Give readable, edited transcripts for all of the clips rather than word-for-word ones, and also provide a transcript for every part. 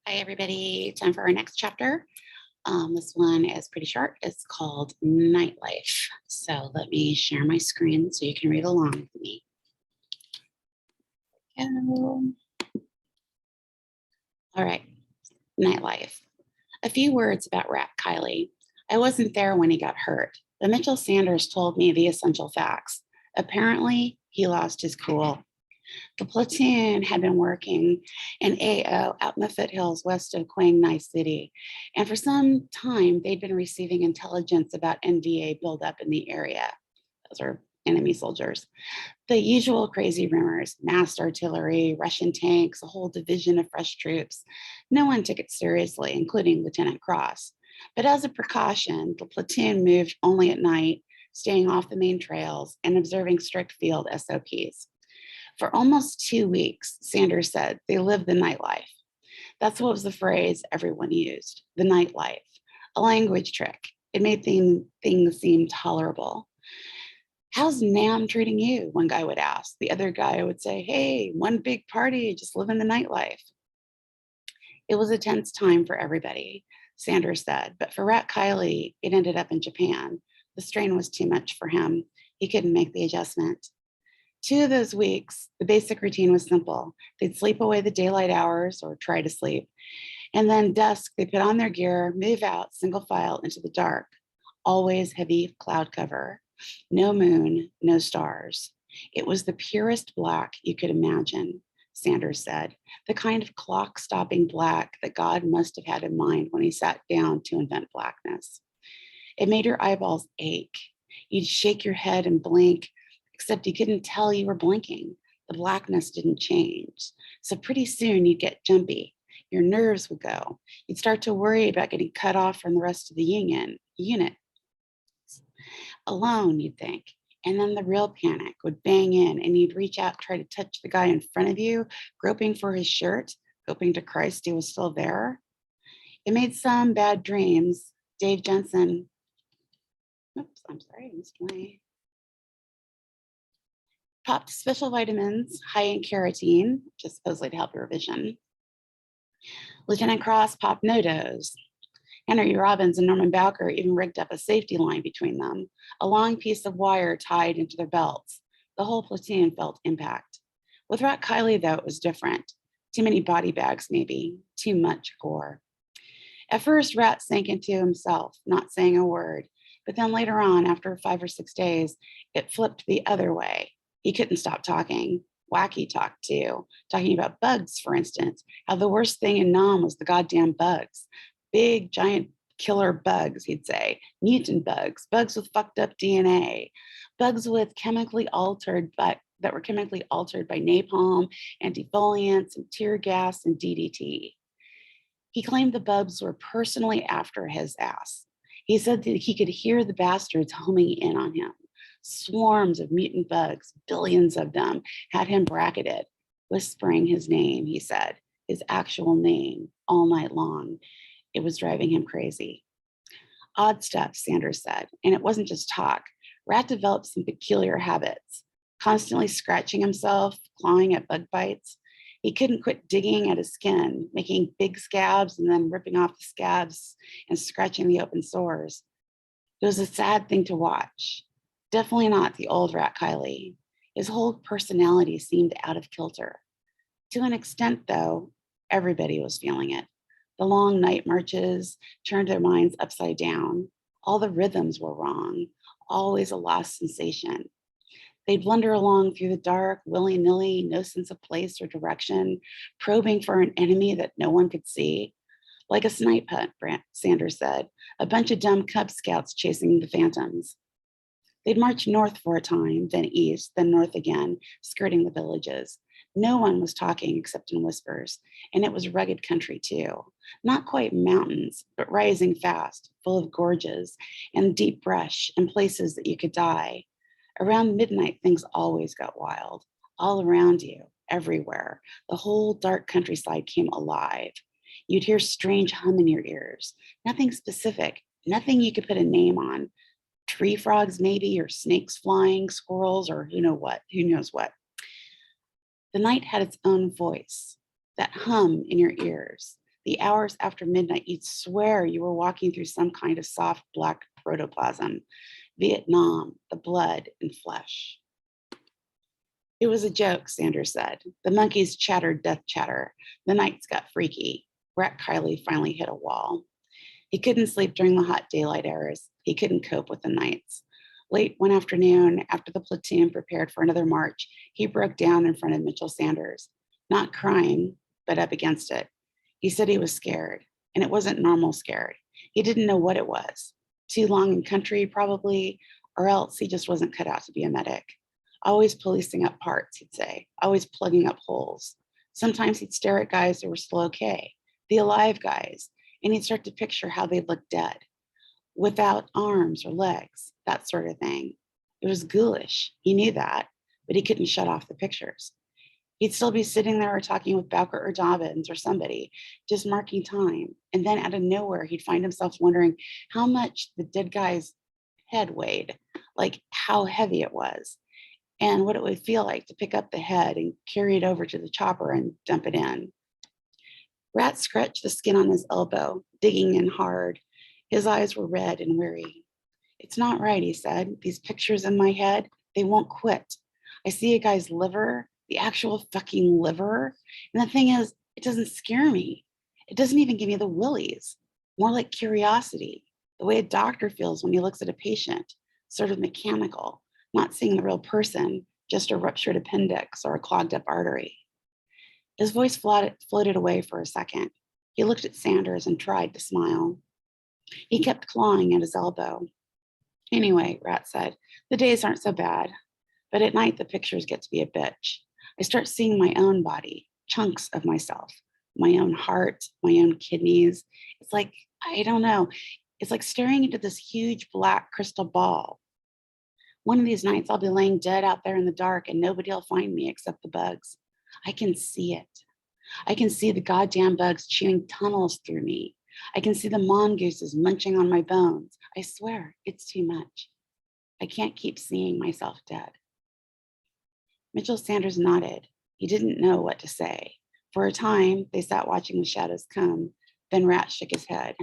Hi, everybody. Time for our next chapter. This one is pretty short. It's called Nightlife. So let me share my screen so you can read along with me. All right, Nightlife. A few words about Rat Kiley. I wasn't there when he got hurt, but Mitchell Sanders told me the essential facts. Apparently, he lost his cool. The platoon had been working in AO out in the foothills west of Quang Ngai City, and for some time they'd been receiving intelligence about NVA buildup in the area. Those are enemy soldiers. The usual crazy rumors, massed artillery, Russian tanks, a whole division of fresh troops. No one took it seriously, including Lieutenant Cross. But as a precaution, the platoon moved only at night, staying off the main trails and observing strict field SOPs. For almost 2 weeks, Sanders said, they lived the nightlife. That's what was the phrase everyone used, the nightlife, a language trick. It made things seem tolerable. How's Nam treating you? One guy would ask. The other guy would say, hey, one big party, just living the nightlife. It was a tense time for everybody, Sanders said, but for Rat Kiley, it ended up in Japan. The strain was too much for him. He couldn't make the adjustment. 2 of those weeks, the basic routine was simple. They'd sleep away the daylight hours or try to sleep. And then dusk, they put on their gear, move out single file into the dark. Always heavy cloud cover. No moon, no stars. It was the purest black you could imagine, Sanders said. The kind of clock-stopping black that God must have had in mind when he sat down to invent blackness. It made your eyeballs ache. You'd shake your head and blink, except you couldn't tell you were blinking. The blackness didn't change. So pretty soon you'd get jumpy. Your nerves would go. You'd start to worry about getting cut off from the rest of the unit. Alone, you'd think. And then the real panic would bang in and you'd reach out, try to touch the guy in front of you, groping for his shirt, hoping to Christ he was still there. It made some bad dreams. Dave Jensen, oops, I'm sorry, I missed my popped special vitamins high in carotene, which is supposedly to help your vision. Lieutenant Cross popped no-dos. Henry Robbins and Norman Bowker even rigged up a safety line between them, a long piece of wire tied into their belts. The whole platoon felt impact. With Rat Kiley, though, it was different. Too many body bags, maybe. Too much gore. At first, Rat sank into himself, not saying a word. But then later on, after 5 or 6 days, it flipped the other way. He couldn't stop talking. Wacky talk, too. Talking about bugs, for instance. How the worst thing in Nam was the goddamn bugs. Big, giant killer bugs, he'd say. Mutant bugs. Bugs with fucked up DNA. Bugs with chemically altered, but that were chemically altered by napalm and defoliants and tear gas and DDT. He claimed the bugs were personally after his ass. He said that he could hear the bastards homing in on him. Swarms of mutant bugs, billions of them, had him bracketed, whispering his name, he said, his actual name, all night long. It was driving him crazy. Odd stuff, Sanders said, and it wasn't just talk. Rat developed some peculiar habits, constantly scratching himself, clawing at bug bites. He couldn't quit digging at his skin, making big scabs and then ripping off the scabs and scratching the open sores. It was a sad thing to watch. Definitely not the old Rat Kiley. His whole personality seemed out of kilter. To an extent, though, everybody was feeling it. The long night marches turned their minds upside down. All the rhythms were wrong, always a lost sensation. They'd blunder along through the dark, willy-nilly, no sense of place or direction, probing for an enemy that no one could see. Like a snipe hunt, Sanders said, a bunch of dumb Cub Scouts chasing the phantoms. They'd march north for a time, then east, then north again, skirting the villages. No one was talking except in whispers, and it was rugged country too. Not quite mountains, but rising fast, full of gorges and deep brush and places that you could die. Around midnight, things always got wild. All around you, everywhere. The whole dark countryside came alive. You'd hear strange hum in your ears. Nothing specific, nothing you could put a name on. Tree frogs maybe, or snakes flying, squirrels, or who knows what. The night had its own voice, that hum in your ears, The hours after midnight, you'd swear you were walking through some kind of soft black protoplasm. Vietnam, the blood and flesh. It was a joke, Sanders said. The monkeys chattered death chatter. The nights got freaky. Rat Kiley finally hit a wall. He couldn't sleep during the hot daylight hours. He couldn't cope with the nights. Late one afternoon, after the platoon prepared for another march, he broke down in front of Mitchell Sanders, not crying, but up against it. He said he was scared, and it wasn't normal scared. He didn't know what it was. Too long in country, probably, or else he just wasn't cut out to be a medic. Always policing up parts, he'd say, always plugging up holes. Sometimes he'd stare at guys who were still okay, the alive guys, and he'd start to picture how they'd look dead, without arms or legs, that sort of thing. It was ghoulish. He knew that, but he couldn't shut off the pictures. He'd still be sitting there or talking with Bowker or Dobbins or somebody, just marking time. And then out of nowhere, he'd find himself wondering how much the dead guy's head weighed, like how heavy it was, and what it would feel like to pick up the head and carry it over to the chopper and dump it in. Rat scratched the skin on his elbow, digging in hard. His eyes were red and weary. It's not right, he said. These pictures in my head, they won't quit. I see a guy's liver, the actual fucking liver. And the thing is, it doesn't scare me. It doesn't even give me the willies. More like curiosity, the way a doctor feels when he looks at a patient, sort of mechanical, not seeing the real person, just a ruptured appendix or a clogged up artery. His voice floated away for a second. He looked at Sanders and tried to smile. He kept clawing at his elbow. Anyway, Rat said, the days aren't so bad, but at night the pictures get to be a bitch. I start seeing my own body, chunks of myself, my own heart, my own kidneys. It's like, I don't know, it's like staring into this huge black crystal ball. One of these nights I'll be laying dead out there in the dark and nobody will find me except the bugs. I can see it. I can see the goddamn bugs chewing tunnels through me. I can see the mongooses munching on my bones. I swear, it's too much. I can't keep seeing myself dead. Mitchell Sanders nodded. He didn't know what to say. For a time, they sat watching the shadows come. Then Rat shook his head.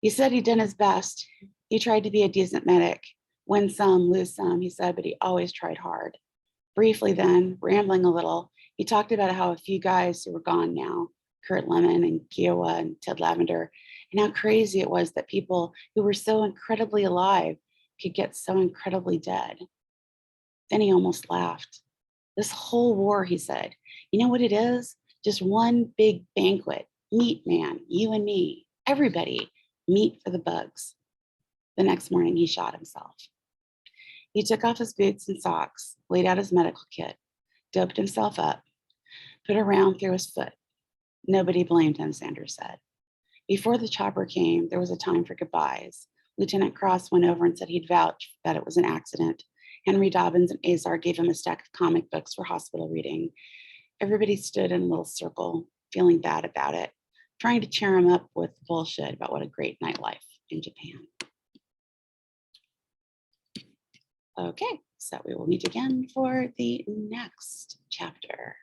He said he'd done his best. He tried to be a decent medic. Win some, lose some, he said, but he always tried hard. Briefly then, rambling a little, he talked about how a few guys who were gone now, Kurt Lemon and Kiowa and Ted Lavender, and how crazy it was that people who were so incredibly alive could get so incredibly dead. Then he almost laughed. This whole war, he said, you know what it is? Just one big banquet. Meat, man, you and me, everybody, meat for the bugs. The next morning, he shot himself. He took off his boots and socks, laid out his medical kit, doped himself up, put a round through his foot. Nobody blamed him, Sanders said. Before the chopper came, there was a time for goodbyes. Lieutenant Cross went over and said he'd vouch that it was an accident. Henry Dobbins and Azar gave him a stack of comic books for hospital reading. Everybody stood in a little circle, feeling bad about it, trying to cheer him up with bullshit about what a great nightlife in Japan. Okay, so we will meet again for the next chapter.